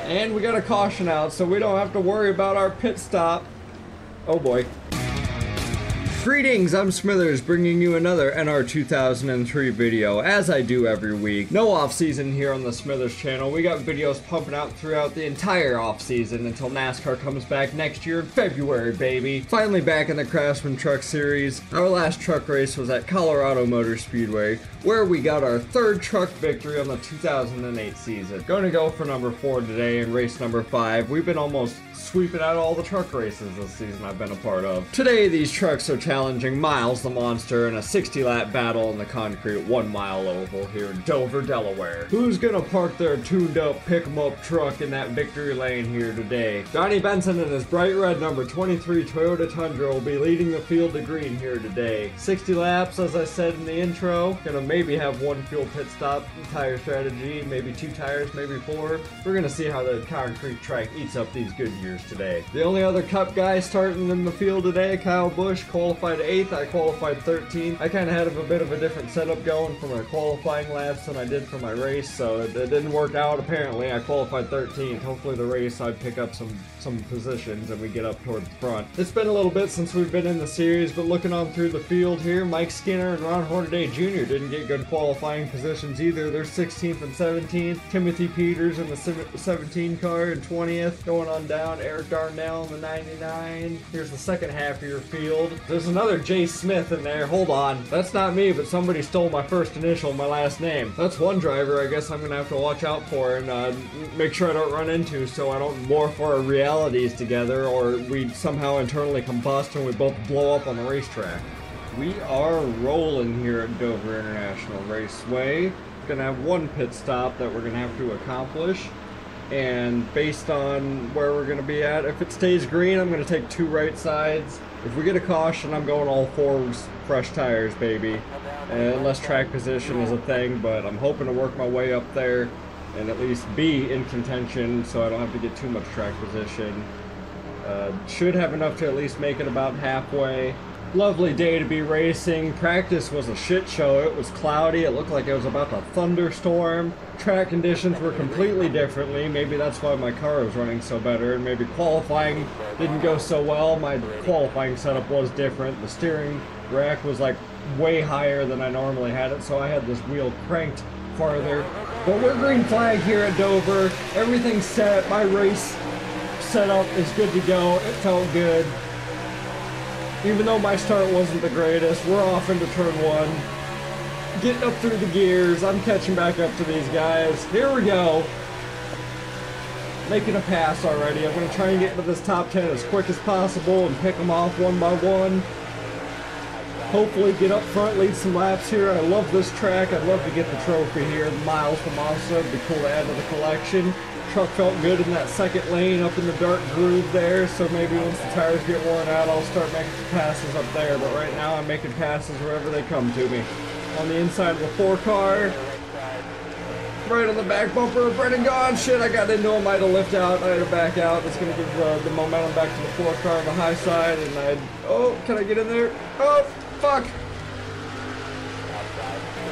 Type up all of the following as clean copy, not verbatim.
And we got a caution out, so we don't have to worry about our pit stop. Oh boy. Greetings, I'm Smithers, bringing you another NR2003 video, as I do every week. No off-season here on the Smithers channel. We got videos pumping out throughout the entire off-season until NASCAR comes back next year in February, baby. Finally back in the Craftsman Truck Series. Our last truck race was at Colorado Motor Speedway, where we got our third truck victory on the 2008 season. Going to go for number 4 today in race number 5. We've been almost sweeping out all the truck races this season I've been a part of. Today, these trucks are challenging Miles the Monster in a 60-lap battle in the concrete 1-mile oval here in Dover, Delaware. Who's gonna park their tuned-up pick-em-up truck in that victory lane here today? Johnny Benson and his bright red number 23 Toyota Tundra will be leading the field to green here today. 60 laps, as I said in the intro. Gonna maybe have 1 fuel pit stop, tire strategy, maybe 2 tires, maybe 4. We're gonna see how the concrete track eats up these good years today. The only other Cup guy starting in the field today, Kyle Busch, qualified 8th. I qualified 13th. I kind of had a bit of a different setup going for my qualifying laps than I did for my race, so it didn't work out apparently. I qualified 13th. Hopefully the race I'd pick up some positions and we get up towards the front. It's been a little bit since we've been in the series, but looking on through the field here, Mike Skinner and Ron Hornaday Jr. didn't get good qualifying positions either. They're 16th and 17th. Timothy Peters in the 17 car in 20th. Going on down, Eric Darnell in the 99. Here's the second half of your field. There's another Jay Smith in there. Hold on. That's not me, but somebody stole my first initial, my last name. That's one driver I guess I'm gonna have to watch out for and make sure I don't run into, so I don't morph our realities together or we somehow internally combust and we both blow up on the racetrack. We are rolling here at Dover International Raceway. Gonna have 1 pit stop that we're gonna have to accomplish. And based on where we're going to be at, if it stays green, I'm going to take 2 right sides. If we get a caution, I'm going all 4 fresh tires, baby. Unless track position is a thing, but I'm hoping to work my way up there and at least be in contention so I don't have to get too much track position. Should have enough to at least make it about halfway. Lovely day to be racing. Practice was a shit show. It was cloudy. It looked like it was about to thunderstorm. Track conditions were completely differently. Maybe that's why my car was running so better, and maybe qualifying didn't go so well. My qualifying setup was different. The steering rack was like way higher than I normally had it, so I had this wheel cranked farther. But we're green flag here at Dover. Everything's set. My race setup is good to go. It felt good. Even though my start wasn't the greatest, we're off into turn 1. Getting up through the gears, I'm catching back up to these guys. Here we go. Making a pass already. I'm going to try and get into this top 10 as quick as possible and pick them off 1 by 1. Hopefully get up front, lead some laps here. I love this track. I'd love to get the trophy here. The Miles the Monster. It'd be cool to add to the collection. Truck felt good in that second lane up in the dark groove there, so maybe once the tires get worn out I'll start making some passes up there, but right now I'm making passes wherever they come to me. On the inside of the 4 car, right on the back bumper, Brennan gone, shit, I got into him, I had to lift out, I had to back out. That's going to give the momentum back to the 4 car on the high side, and oh, can I get in there? Oh, fuck!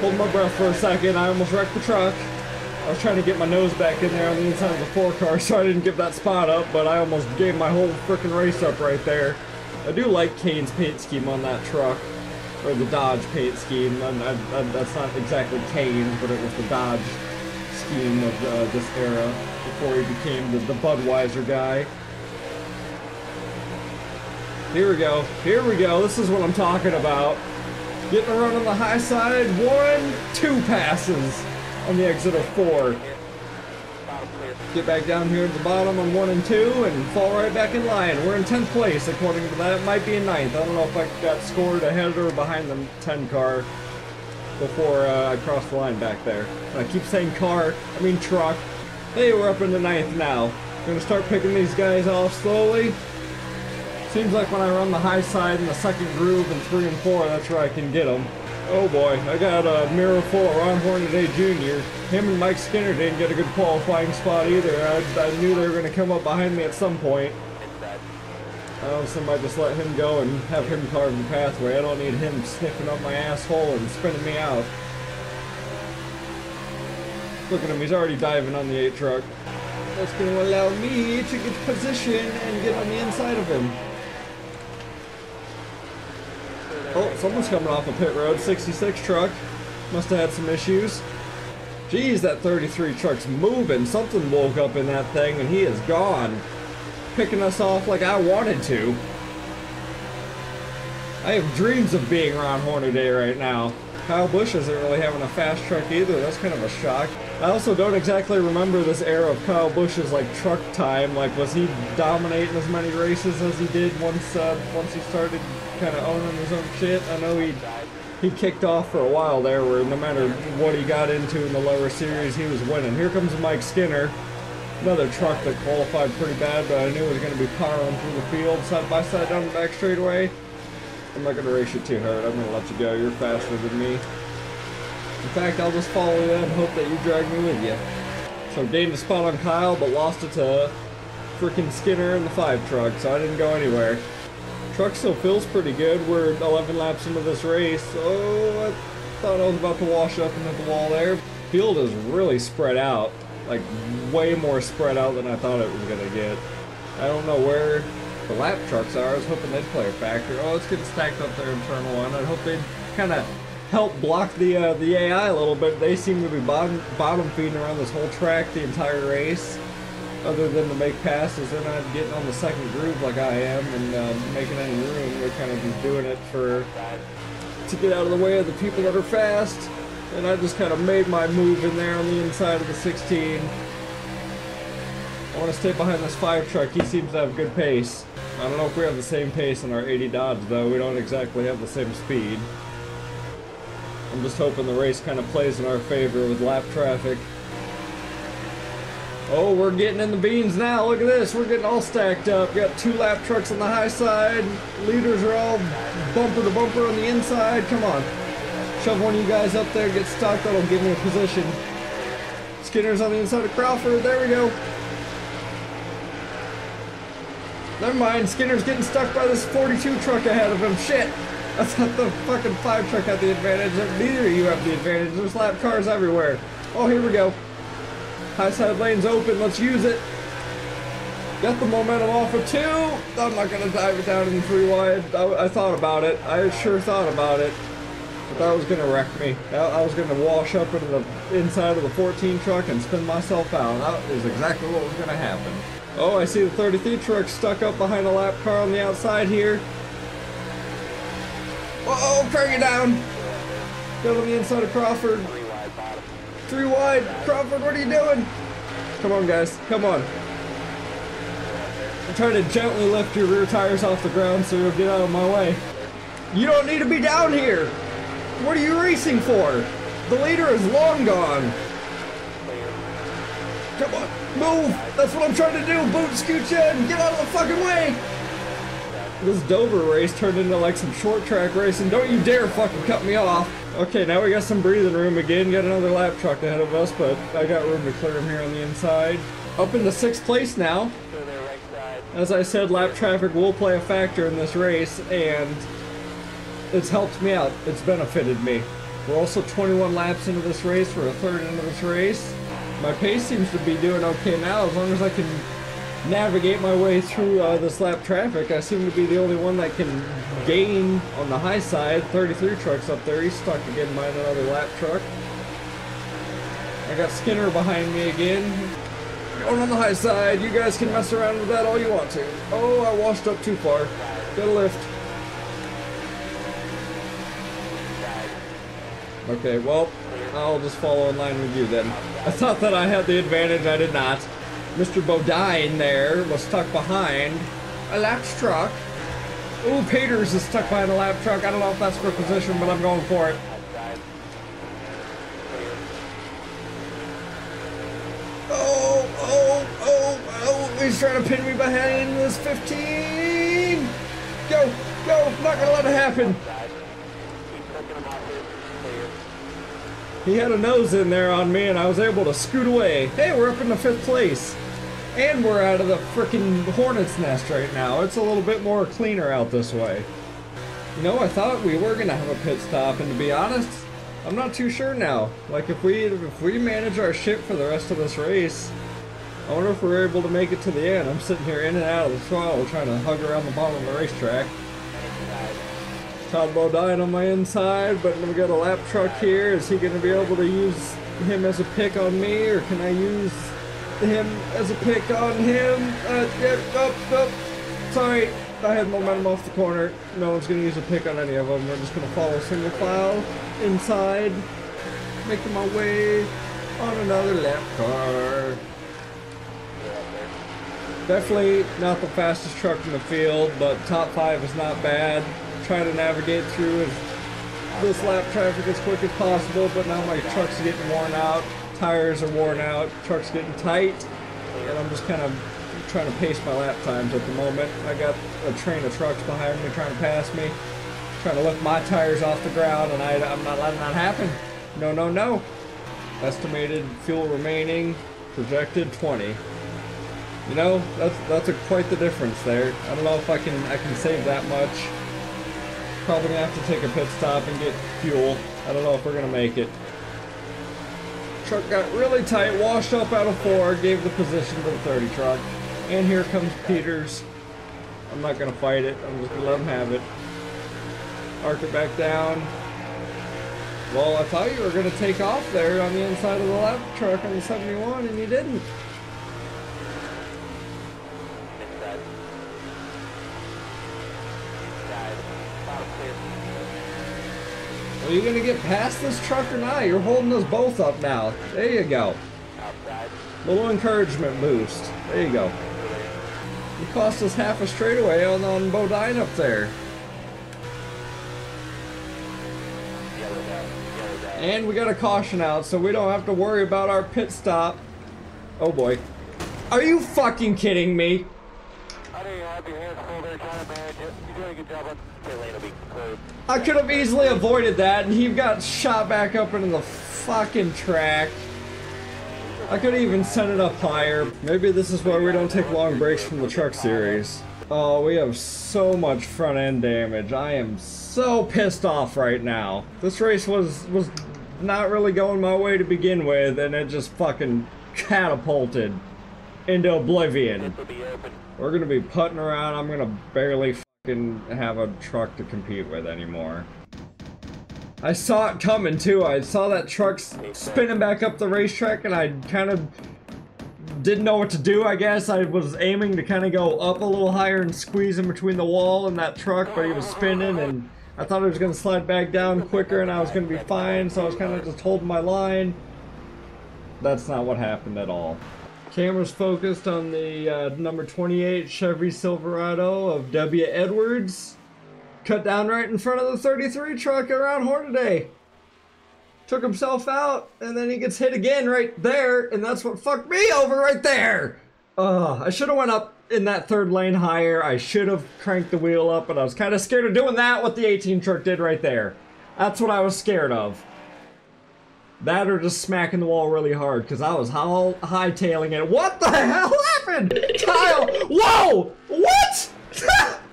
Hold my breath for a second, I almost wrecked the truck. I was trying to get my nose back in there on the inside of the 4 car, so I didn't give that spot up, but I almost gave my whole frickin' race up right there. I do like Kane's paint scheme on that truck, or the Dodge paint scheme. That's not exactly Kane's, but it was the Dodge scheme of this era, before he became the Budweiser guy. Here we go, this is what I'm talking about. Getting a run on the high side, 1, 2 passes on the exit of 4. Get back down here at the bottom on 1 and 2 and fall right back in line. We're in 10th place according to that. It might be in 9th. I don't know if I got scored ahead or behind the 10 car before I crossed the line back there. And I keep saying car, I mean truck. Hey, we're up in the 9th now. Gonna start picking these guys off slowly. Seems like when I run the high side in the second groove in 3 and 4, that's where I can get them. Oh boy, I got a mirror full of Ron Hornaday Jr. Him and Mike Skinner didn't get a good qualifying spot either. I knew they were going to come up behind me at some point. I honestly might just let him go and have him carve the pathway. I don't need him sniffing up my asshole and spinning me out. Look at him, he's already diving on the 8 truck. That's going to allow me to get position and get on the inside of him. Oh, someone's coming off a pit road. 66 truck. Must have had some issues. Geez, that 33 truck's moving. Something woke up in that thing and he is gone. Picking us off like I wanted to. I have dreams of being around Hornaday right now. Kyle Busch isn't really having a fast truck either. That's kind of a shock. I also don't exactly remember this era of Kyle Busch's like truck time. Like, was he dominating as many races as he did once he started kind of owning his own shit? I know he kicked off for a while there, where no matter what he got into in the lower series, he was winning. Here comes Mike Skinner, another truck that qualified pretty bad, but I knew it was going to be powering through the field side by side down the back straightaway. I'm not going to race you too hard. I'm going to let you go. You're faster than me. In fact, I'll just follow you and hope that you drag me with you. So gained a spot on Kyle, but lost it to freaking Skinner in the 5 truck, so I didn't go anywhere. Truck still feels pretty good. We're 11 laps into this race. Oh, I thought I was about to wash up into the wall there. Field is really spread out. Like, way more spread out than I thought it was going to get. I don't know where the lap trucks are. I was hoping they'd play a factor. Oh, it's getting stacked up there in turn 1. I hope they'd kind of help block the AI a little bit. They seem to be bottom feeding around this whole track the entire race. Other than to make passes, they're not getting on the second groove like I am and making any room. They're kind of just doing it to get out of the way of the people that are fast. And I just kind of made my move in there on the inside of the 16. I want to stay behind this 5 truck. He seems to have good pace. I don't know if we have the same pace in our 80 Dodge though. We don't exactly have the same speed. I'm just hoping the race kind of plays in our favor with lap traffic. Oh, we're getting in the beans now. Look at this. We're getting all stacked up. Got 2 lap trucks on the high side. Leaders are all bumper to bumper on the inside. Come on. Shove one of you guys up there. Get stuck. That'll give me a position. Skinner's on the inside of Crawford. There we go. Never mind. Skinner's getting stuck by this 42 truck ahead of him. Shit. I thought the fucking 5 truck had the advantage. Neither of you have the advantage. There's lap cars everywhere. Oh, here we go. High side lane's open, let's use it. Got the momentum off of 2. I'm not gonna dive it down in 3 wide. I thought about it. I sure thought about it. But that was gonna wreck me. I was gonna wash up into the inside of the 14 truck and spin myself out. That is exactly what was gonna happen. Oh, I see the 33 truck stuck up behind a lap car on the outside here. Uh-oh, bring it down. Got on the inside of Crawford. 3 wide. Crawford, what are you doing? Come on, guys. Come on. I'm trying to gently lift your rear tires off the ground so you'll get out of my way. You don't need to be down here. What are you racing for? The leader is long gone. Come on. Move. That's what I'm trying to do. Boot, scooch in. Get out of the fucking way. This Dover race turned into like some short track racing. Don't you dare fucking cut me off. Okay, now we got some breathing room again. Got another lap truck ahead of us, but I got room to clear him here on the inside. Up into 6th place now. As I said, lap traffic will play a factor in this race, and it's helped me out. It's benefited me. We're also 21 laps into this race. We're a third into this race. My pace seems to be doing okay now, as long as I can navigate my way through this lap traffic. I seem to be the only one that can gain on the high side. 33 trucks up there. He's stuck again behind another lap truck. I got Skinner behind me again. Going on the high side. You guys can mess around with that all you want to. Oh, I washed up too far. Gotta lift. Okay, well, I'll just follow in line with you then. I thought that I had the advantage. I did not. Mr. Bodine there was stuck behind a lap truck. Ooh, Peters is stuck behind a lap truck. I don't know if that's for position, but I'm going for it. Oh, he's trying to pin me behind this 15. Go, not gonna let it happen. He had a nose in there on me and I was able to scoot away. Hey, we're up in the 5th place. And we're out of the frickin' hornet's nest right now. It's a little bit more cleaner out this way. You know, I thought we were gonna have a pit stop, and to be honest, I'm not too sure now. Like if we manage our ship for the rest of this race, I wonder if we're able to make it to the end. I'm sitting here in and out of the throttle trying to hug around the bottom of the racetrack. Todd Bodine on my inside, but we got a lap truck here. Is he going to be able to use him as a pick on me, or can I use him as a pick on him? Sorry, I had momentum off the corner. No one's going to use a pick on any of them. We're just going to follow single file inside, making my way on another lap car. Definitely not the fastest truck in the field, but top 5 is not bad. Trying to navigate through this lap traffic as quick as possible, but now my truck's getting worn out, tires are worn out, truck's getting tight, and I'm just kind of trying to pace my lap times at the moment. I got a train of trucks behind me trying to pass me, trying to lift my tires off the ground, and I'm not letting that happen. No, no, no. Estimated fuel remaining, projected 20. You know, that's quite the difference there. I don't know if I can save that much. Probably gonna have to take a pit stop and get fuel. I don't know if we're gonna make it. Truck got really tight, washed up out of 4, gave the position to the 30 truck. And here comes Peters. I'm not gonna fight it, I'm just gonna let him have it. Arc it back down. Well, I thought you were gonna take off there on the inside of the lap truck on the 71, and you didn't. Are you gonna get past this truck or not? You're holding us both up now. There you go. Little encouragement boost. There you go. You cost us half a straightaway on Bodine up there. And we got a caution out, so we don't have to worry about our pit stop. Oh boy. Are you fucking kidding me? I could have easily avoided that, and he got shot back up into the fucking track. I could have even sent it up higher. Maybe this is why we don't take long breaks from the truck series. Oh, we have so much front end damage. I am so pissed off right now. This race was not really going my way to begin with, and it just fucking catapulted into oblivion. We're gonna be putting around. I'm gonna barely fucking have a truck to compete with anymore. I saw it coming too. I saw that truck spinning back up the racetrack, and I kind of didn't know what to do, I guess. I was aiming to kind of go up a little higher and squeeze in between the wall and that truck, but he was spinning, and I thought he was going to slide back down quicker and I was going to be fine, so I was kind of just holding my line. That's not what happened at all. Camera's focused on the number 28 Chevy Silverado of W. Edwards. Cut down right in front of the 33 truck around Hornaday. Took himself out, and then he gets hit again right there, and that's what fucked me over right there. I should have went up in that third lane higher. I should have cranked the wheel up, but I was kind of scared of doing that, what the 18 truck did right there. That's what I was scared of. That or just smacking the wall really hard, because I was hightailing it. What the hell happened? Kyle! Whoa! What?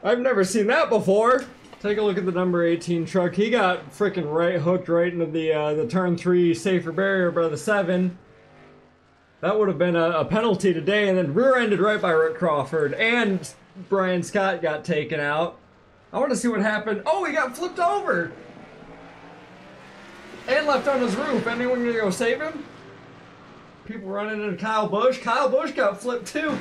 I've never seen that before. Take a look at the number 18 truck. He got freaking hooked right into the turn 3 safer barrier by the 7. That would have been a penalty today, and then rear-ended right by Rick Crawford, and Brian Scott got taken out. I want to see what happened. Oh, he got flipped over! And left on his roof. Anyone gonna go save him? People running into Kyle Busch. Kyle Busch got flipped too.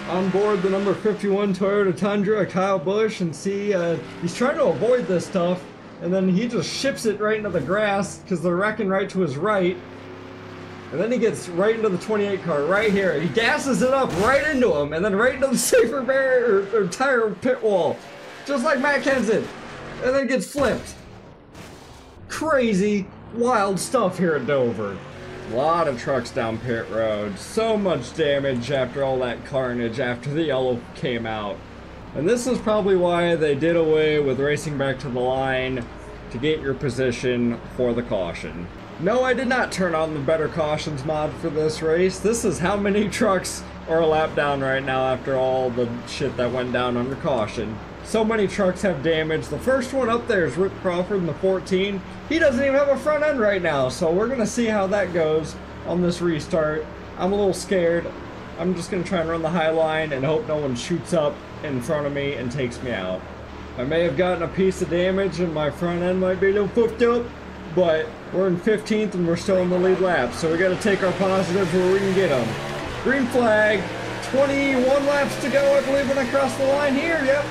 On board the number 51 Toyota Tundra, Kyle Busch, and see, he's trying to avoid this stuff, and then he just ships it right into the grass, because they're wrecking right to his right. And then he gets right into the 28 car, right here. He gasses it up right into him, and then right into the safer barrier, or tire pit wall. Just like Matt Kenseth. And then gets flipped. Crazy, wild stuff here at Dover. A lot of trucks down pit road. So much damage after all that carnage after the yellow came out. And this is probably why they did away with racing back to the line to get your position for the caution. No, I did not turn on the better cautions mod for this race. This is how many trucks are a lap down right now after all the shit that went down under caution. So many trucks have damage. The first one up there is Rick Crawford in the 14. He doesn't even have a front end right now, so we're gonna see how that goes on this restart. I'm a little scared. I'm just gonna try and run the high line and hope no one shoots up in front of me and takes me out. I may have gotten a piece of damage and my front end might be a little fucked up, but we're in 15th and we're still in the lead lap, so we gotta take our positives where we can get them. Green flag, 21 laps to go, I believe, when I cross the line here, yep.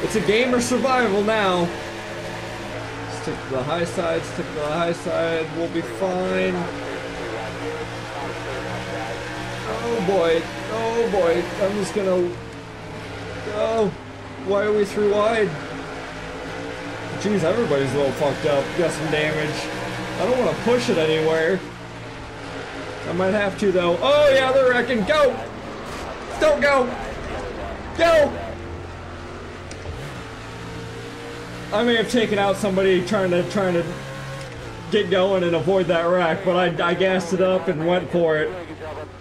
It's a game or survival now. Stick to the high side, stick to the high side, we'll be fine. Oh boy, I'm just gonna... Oh, why are we 3 wide? Jeez, everybody's a little fucked up, got some damage. I don't want to push it anywhere. I might have to though. Oh yeah, they're wrecking, go! Don't go! Go! I may have taken out somebody trying to get going and avoid that wreck, but I gassed it up and went for it.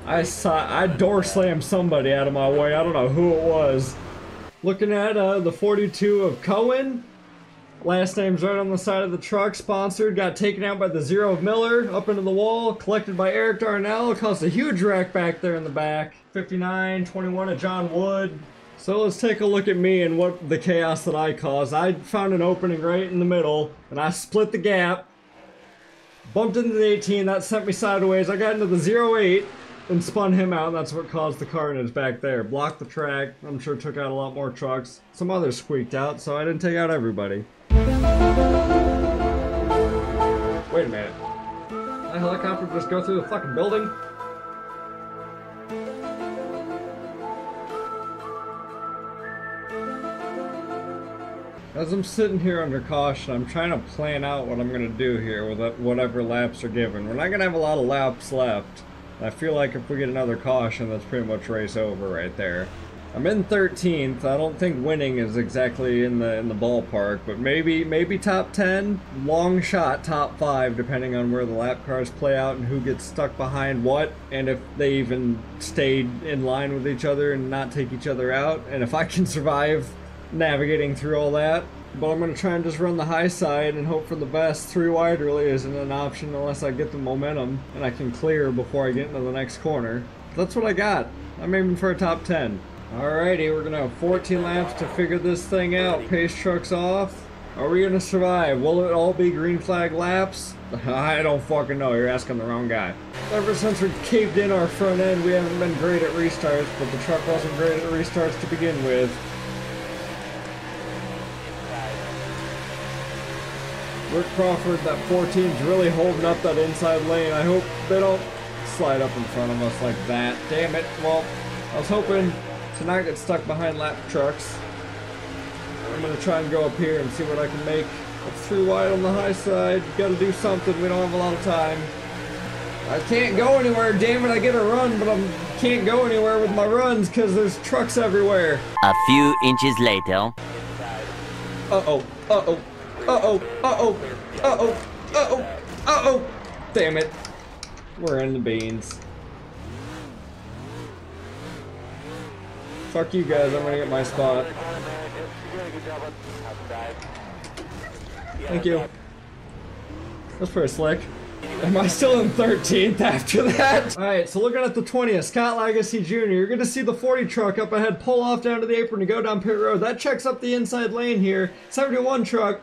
I door slammed somebody out of my way. I don't know who it was. Looking at the 42 of Cohen. Last name's right on the side of the truck. Sponsored. Got taken out by the 0 of Miller. Up into the wall. Collected by Eric Darnell. Caused a huge wreck back there in the back. 59, 21 of John Wood. So let's take a look at me and what the chaos that I caused. I found an opening right in the middle, and I split the gap. Bumped into the 18, that sent me sideways. I got into the 08 and spun him out, and that's what caused the carnage back there. Blocked the track, I'm sure took out a lot more trucks. Some others squeaked out, so I didn't take out everybody. Wait a minute. Did the helicopter just go through the fucking building? As I'm sitting here under caution, I'm trying to plan out what I'm going to do here with whatever laps are given. We're not going to have a lot of laps left. I feel like if we get another caution, that's pretty much race over right there. I'm in 13th. I don't think winning is exactly in the ballpark, but maybe top 10, long shot top 5, depending on where the lap cars play out and who gets stuck behind what, and if they even stayed in line with each other and not take each other out, and if I can survive navigating through all that. But I'm going to try and just run the high side and hope for the best. 3 wide really isn't an option unless I get the momentum and I can clear before I get into the next corner. That's what I got. I'm aiming for a top 10. Alrighty, we're going to have 14 laps to figure this thing out. Pace truck's off. Are we going to survive? Will it all be green flag laps? I don't fucking know. You're asking the wrong guy. Ever since we caved in our front end, we haven't been great at restarts, but the truck wasn't great at restarts to begin with. Rick Crawford, that 14's really holding up that inside lane. I hope they don't slide up in front of us like that. Damn it. Well, I was hoping to not get stuck behind lap trucks. I'm going to try and go up here and see what I can make. It's 3 wide on the high side. Got to do something. We don't have a lot of time. I can't go anywhere. Damn it, I get a run, but I can't go anywhere with my runs because there's trucks everywhere. A few inches later. Uh-oh. Uh-oh. Uh-oh, uh-oh, uh-oh, uh-oh, uh-oh. Damn it. We're in the beans. Fuck you guys, I'm gonna get my spot. Thank you. That's pretty slick. Am I still in 13th after that? Alright, so looking at the 20th, Scott Legacy Jr., you're gonna see the 40 truck up ahead pull off down to the apron to go down pit road. That checks up the inside lane here. 71 truck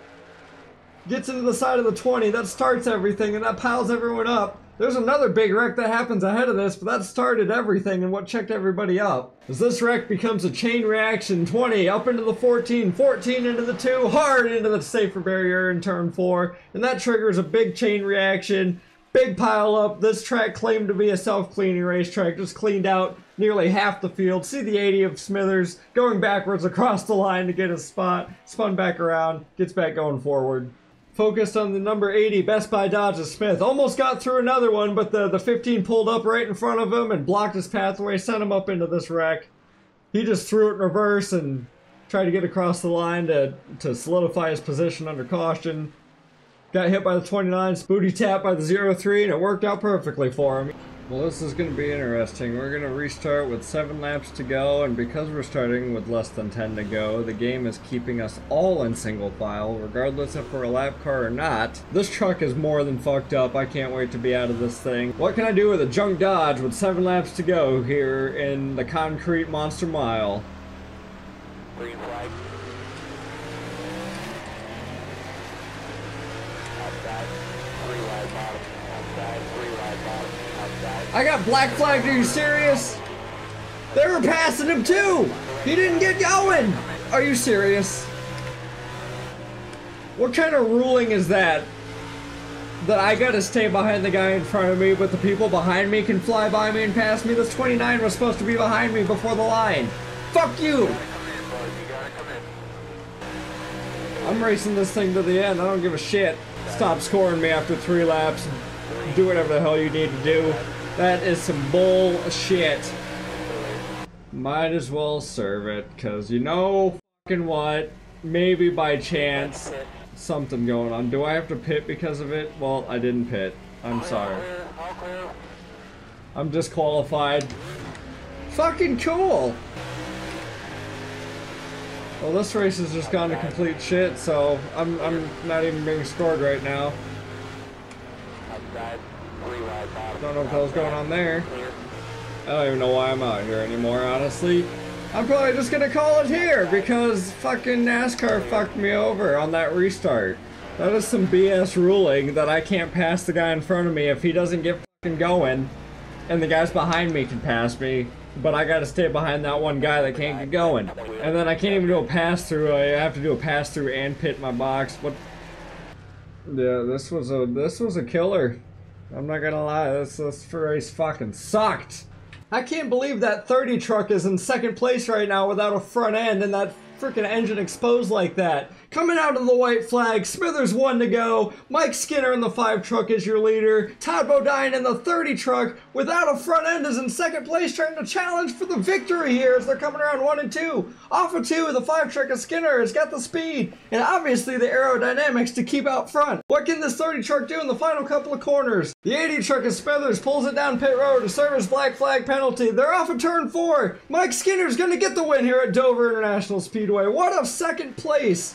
gets into the side of the 20, that starts everything and that piles everyone up. There's another big wreck that happens ahead of this, but that started everything and what checked everybody up. As this wreck becomes a chain reaction, 20 up into the 14, 14 into the 2, hard into the safer barrier in turn 4, and that triggers a big chain reaction, big pile up. This track claimed to be a self-cleaning racetrack, just cleaned out nearly half the field. See the 80 of Smithers going backwards across the line to get his spot, spun back around, gets back going forward. Focused on the number 80, Best Buy Dodge Smith. Almost got through another one, but the 15 pulled up right in front of him and blocked his pathway, sent him up into this wreck. He just threw it in reverse and tried to get across the line to solidify his position under caution. Got hit by the 29, booty tap by the 03, and it worked out perfectly for him. Well, this is going to be interesting. We're going to restart with 7 laps to go, and because we're starting with less than 10 to go, the game is keeping us all in single file, regardless if we're a lap car or not. This truck is more than fucked up. I can't wait to be out of this thing. What can I do with a junk Dodge with 7 laps to go here in the concrete monster mile? Green flag. Outside. 3 wide bottom. Outside. 3 wide bottom. Outside. I got black flagged, are you serious? They were passing him too! He didn't get going! Are you serious? What kind of ruling is that? That I gotta stay behind the guy in front of me, but the people behind me can fly by me and pass me? This 29 was supposed to be behind me before the line. Fuck you! I'm racing this thing to the end. I don't give a shit. Stop scoring me after 3 laps. Do whatever the hell you need to do. That is some bullshit. Might as well serve it, cause you know fucking what? Maybe by chance something going on. Do I have to pit because of it? Well, I didn't pit. I'm sorry. I'm disqualified. Fucking cool. Well, this race has just gone to complete shit, so I'm not even being scored right now. Don't know what the hell's going on there. I don't even know why I'm out here anymore, honestly. I'm probably just gonna call it here because fucking NASCAR fucked me over on that restart. That is some BS ruling that I can't pass the guy in front of me if he doesn't get fucking going, and the guys behind me can pass me. But I gotta stay behind that one guy that can't get going. And then I can't even do a pass-through. I have to do a pass-through and pit my box. What? Yeah, this was a killer. I'm not gonna lie, this race fucking sucked. I can't believe that 30 truck is in 2nd place right now without a front end and that freaking engine exposed like that. Coming out of the white flag, Smithers 1 to go. Mike Skinner in the 5 truck is your leader. Todd Bodine in the 30 truck without a front end is in 2nd place, trying to challenge for the victory here as they're coming around 1 and 2. Off of 2, the 5 truck of Skinner has got the speed and obviously the aerodynamics to keep out front. What can this 30 truck do in the final couple of corners? The 80 truck of Smithers pulls it down pit road to serve his black flag penalty. They're off of turn 4. Mike Skinner's gonna get the win here at Dover International Speedway. What a 2nd place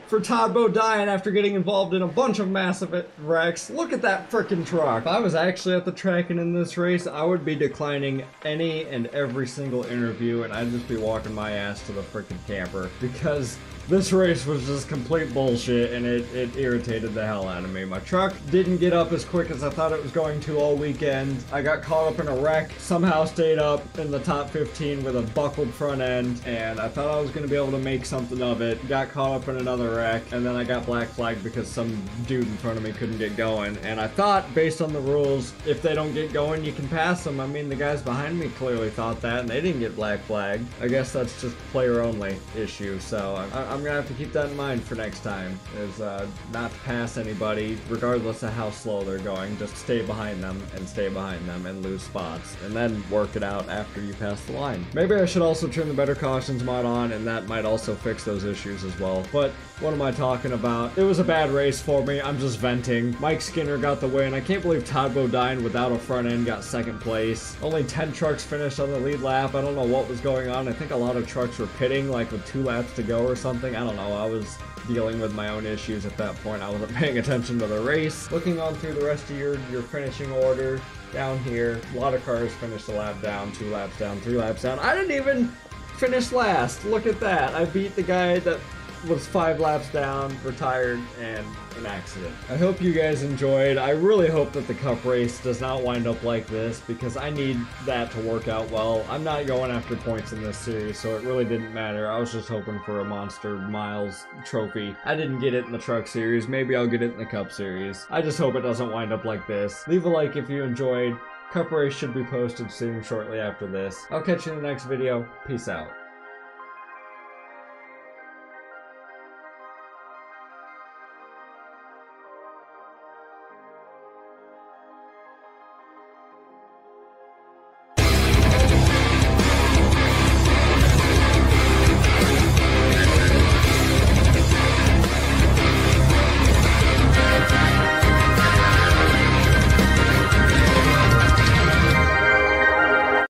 for Todd Bodine after getting involved in a bunch of massive wrecks. Look at that frickin' truck. If I was actually at the track and in this race, I would be declining any and every single interview and I'd just be walking my ass to the frickin' camper because this race was just complete bullshit and it irritated the hell out of me. My truck didn't get up as quick as I thought it was going to all weekend. I got caught up in a wreck, somehow stayed up in the top 15 with a buckled front end, and I thought I was going to be able to make something of it. Got caught up in another wreck, and then I got black flagged because some dude in front of me couldn't get going. And I thought, based on the rules, if they don't get going, you can pass them. I mean, the guys behind me clearly thought that, and they didn't get black flagged. I guess that's just player-only issue, so I'm gonna have to keep that in mind for next time, is not to pass anybody, regardless of how slow they're going. Just stay behind them and lose spots, and then work it out after you pass the line. Maybe I should also turn the Better Cautions mod on, and that might also fix those issues as well. But what am I talking about? It was a bad race for me. I'm just venting. Mike Skinner got the win. I can't believe Todd Bodine without a front end got 2nd place. Only 10 trucks finished on the lead lap. I don't know what was going on. I think a lot of trucks were pitting like with 2 laps to go or something. I don't know. I was dealing with my own issues at that point. I wasn't paying attention to the race. Looking on through the rest of your finishing order, down here, a lot of cars finished a lap down, 2 laps down, 3 laps down. I didn't even finish last. Look at that. I beat the guy that was 5 laps down, retired, and an accident. I hope you guys enjoyed. I really hope that the Cup race does not wind up like this because I need that to work out well. I'm not going after points in this series, so it really didn't matter. I was just hoping for a Monster Miles trophy. I didn't get it in the Truck series. Maybe I'll get it in the Cup series. I just hope it doesn't wind up like this. Leave a like if you enjoyed. Cup race should be posted soon, shortly after this. I'll catch you in the next video. Peace out.